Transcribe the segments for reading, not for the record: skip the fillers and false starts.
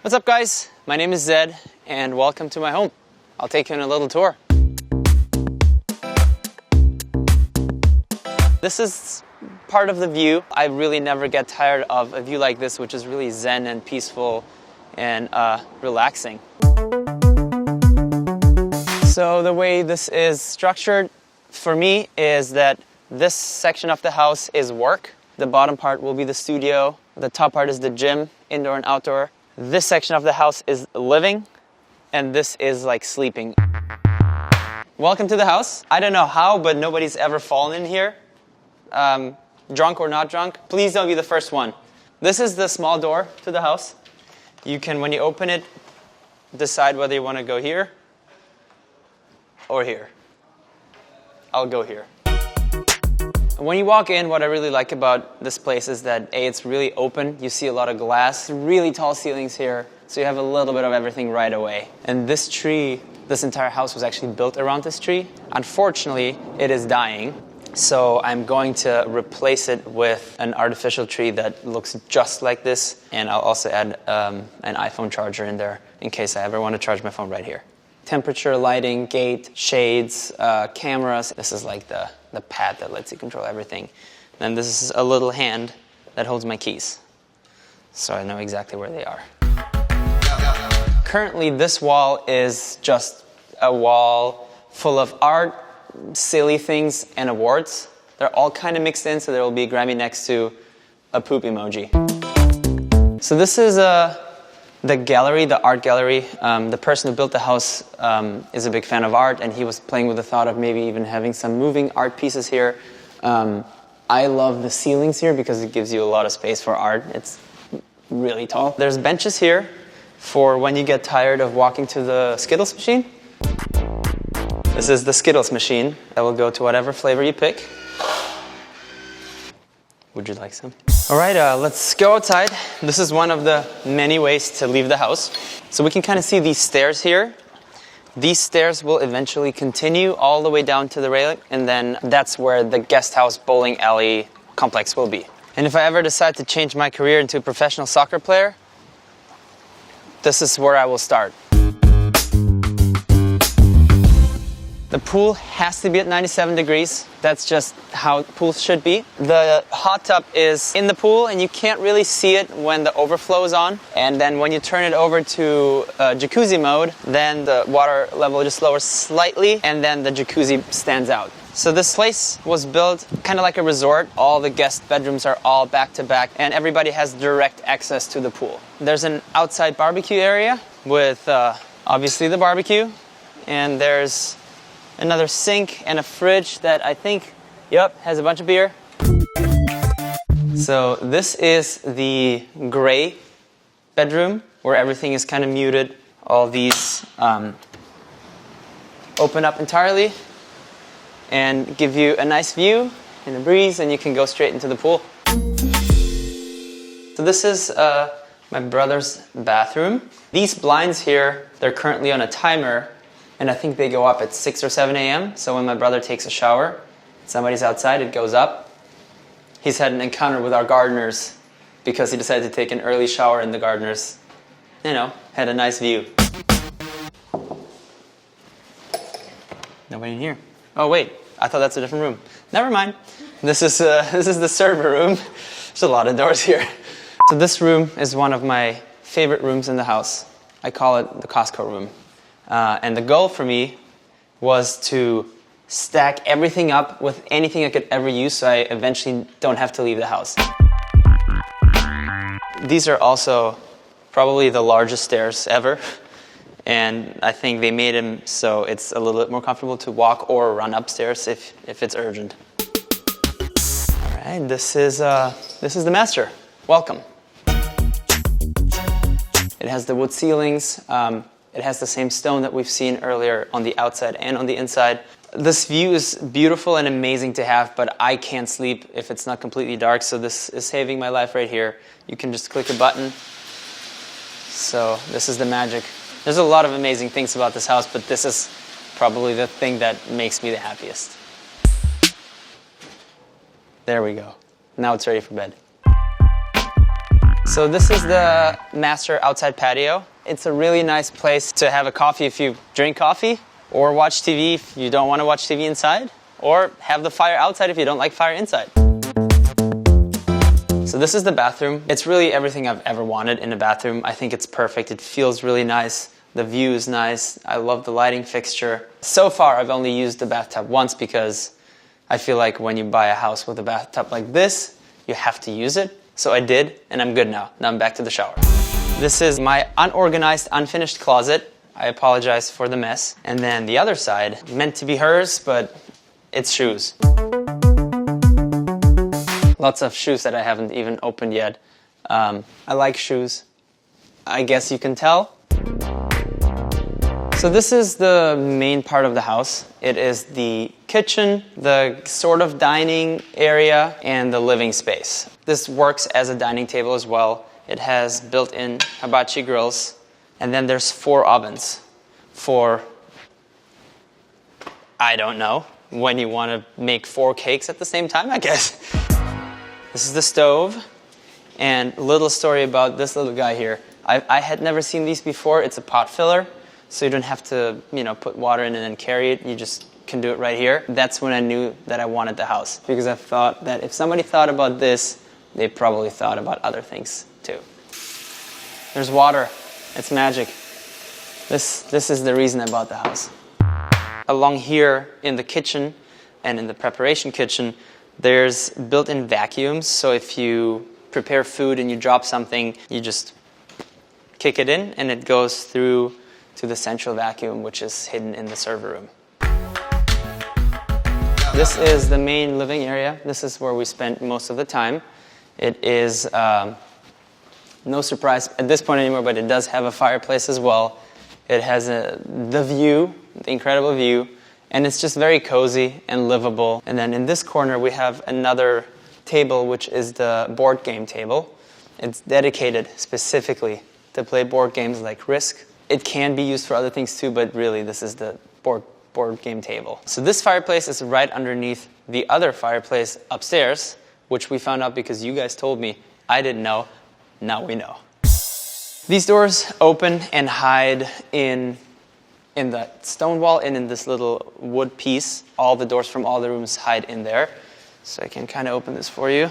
What's up, guys? My name is Zedd, and welcome to my home. I'll take you on a little tour. This is part of the view. I really never get tired of a view like this, which is really zen and peaceful and relaxing. So the way this is structured for me is that this section of the house is work. The bottom part will be the studio. The top part is the gym, indoor and outdoor. This section of the house is living, and this is like sleeping. Welcome to the house. I don't know how, but nobody's ever fallen in here. Drunk or not drunk, please don't be the first one. This is the small door to the house. You can, when you open it, decide whether you want to go here or here. I'll go here. When you walk in, what I really like about this place is that A, it's really open. You see a lot of glass, really tall ceilings here, so you have a little bit of everything right away. And this tree, this entire house was actually built around this tree. Unfortunately, it is dying, so I'm going to replace it with an artificial tree that looks just like this, and I'll also add an iPhone charger in there in case I ever want to charge my phone right here. Temperature, lighting, gate, shades, cameras. This is like the pad that lets you control everything. Then this is a little hand that holds my keys, so I know exactly where they are. Currently, this wall is just a wall full of art, silly things, and awards. They're all kind of mixed in, so there will be a Grammy next to a poop emoji. So this is the gallery, the art gallery. The person who built the house is a big fan of art, and he was playing with the thought of maybe even having some moving art pieces here. I love the ceilings here because it gives you a lot of space for art. It's really tall. There's benches here for when you get tired of walking to the Skittles machine. This is the Skittles machine that will go to whatever flavor you pick. Would you like some? All right, let's go outside. This is one of the many ways to leave the house. So we can kind of see these stairs here. These stairs will eventually continue all the way down to the railing, and then that's where the guest house bowling alley complex will be. And if I ever decide to change my career into a professional soccer player, this is where I will start. The pool has to be at 97 degrees. That's just how pools should be. The hot tub is in the pool, and you can't really see it when the overflow is on. And then when you turn it over to jacuzzi mode, then the water level just lowers slightly, and then the jacuzzi stands out. So this place was built kind of like a resort. All the guest bedrooms are all back to back, and everybody has direct access to the pool. There's an outside barbecue area with obviously the barbecue, and there's another sink and a fridge that I think, has a bunch of beer. So this is the gray bedroom where everything is kind of muted. All these open up entirely and give you a nice view and a breeze, and you can go straight into the pool. So this is my brother's bathroom. These blinds here, they're currently on a timer, and I think they go up at 6 or 7 a.m. So when my brother takes a shower, somebody's outside, it goes up. He's had an encounter with our gardeners because he decided to take an early shower, and the gardeners, had a nice view. Nobody in here. Oh wait, I thought that's a different room. Never mind. This is the server room. There's a lot of doors here. So this room is one of my favorite rooms in the house. I call it the Costco Room. And the goal for me was to stack everything up with anything I could ever use, so I eventually don't have to leave the house. These are also probably the largest stairs ever, and I think they made them so it's a little bit more comfortable to walk or run upstairs if it's urgent. All right, this is the master. Welcome. It has the wood ceilings. It has the same stone that we've seen earlier on the outside and on the inside. This view is beautiful and amazing to have, but I can't sleep if it's not completely dark, so this is saving my life right here. You can just click a button. So this is the magic. There's a lot of amazing things about this house, but this is probably the thing that makes me the happiest. There we go. Now it's ready for bed. So this is the master outside patio. It's a really nice place to have a coffee if you drink coffee, or watch TV if you don't want to watch TV inside, or have the fire outside if you don't like fire inside. So this is the bathroom. It's really everything I've ever wanted in a bathroom. I think it's perfect. It feels really nice. The view is nice. I love the lighting fixture. So far, I've only used the bathtub once because I feel like when you buy a house with a bathtub like this, you have to use it. So I did, and I'm good now. Now I'm back to the shower. This is my unorganized, unfinished closet. I apologize for the mess. And then the other side, meant to be hers, but it's shoes. Lots of shoes that I haven't even opened yet. I like shoes. I guess you can tell. So this is the main part of the house. It is the kitchen, the sort of dining area, and the living space. This works as a dining table as well. It has built-in hibachi grills, and then there's 4 ovens for, I don't know, when you want to make 4 cakes at the same time, I guess. This is the stove, and a little story about this little guy here. I had never seen these before. It's a pot filler, so you don't have to, put water in and then carry it. You just can do it right here. That's when I knew that I wanted the house, because I thought that if somebody thought about this, they probably thought about other things too. There's water. It's magic. This is the reason I bought the house. Along here in the kitchen and in the preparation kitchen, there's built-in vacuums, so if you prepare food and you drop something, you just kick it in and it goes through to the central vacuum, which is hidden in the server room. This is the main living area. This is where we spent most of the time. It is no surprise at this point anymore, but it does have a fireplace as well. It has the view, the incredible view, and it's just very cozy and livable. And then in this corner, we have another table, which is the board game table. It's dedicated specifically to play board games like Risk. It can be used for other things too, but really this is the board game table. So this fireplace is right underneath the other fireplace upstairs, which we found out because you guys told me. I didn't know. Now we know. These doors open and hide in the stone wall and in this little wood piece. All the doors from all the rooms hide in there. So I can kind of open this for you.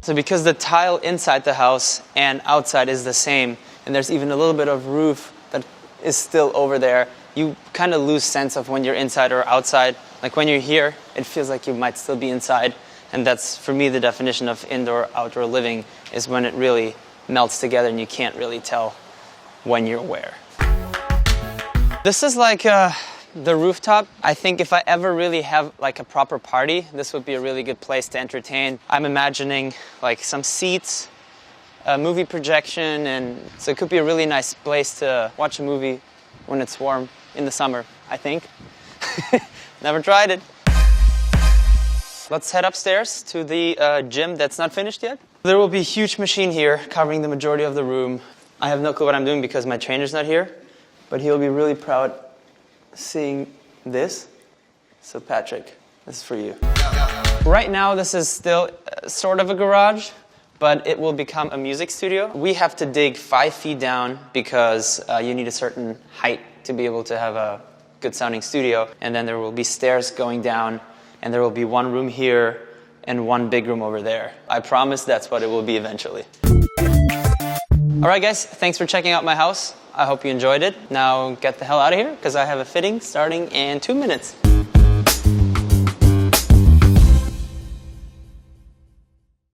So because the tile inside the house and outside is the same, and there's even a little bit of roof that is still over there, you kind of lose sense of when you're inside or outside. Like when you're here, it feels like you might still be inside. And that's, for me, the definition of indoor-outdoor living, is when it really melts together and you can't really tell when you're where. This is like the rooftop. I think if I ever really have like a proper party, this would be a really good place to entertain. I'm imagining like some seats, a movie projection, and so it could be a really nice place to watch a movie when it's warm in the summer, I think. Never tried it. Let's head upstairs to the gym that's not finished yet. There will be a huge machine here covering the majority of the room. I have no clue what I'm doing because my trainer's not here, but he'll be really proud seeing this. So Patrick, this is for you. Right now this is still sort of a garage, but it will become a music studio. We have to dig 5 feet down because you need a certain height to be able to have a good sounding studio. And then there will be stairs going down, and there will be one room here and one big room over there. I promise that's what it will be eventually. All right, guys, thanks for checking out my house. I hope you enjoyed it. Now get the hell out of here because I have a fitting starting in 2 minutes.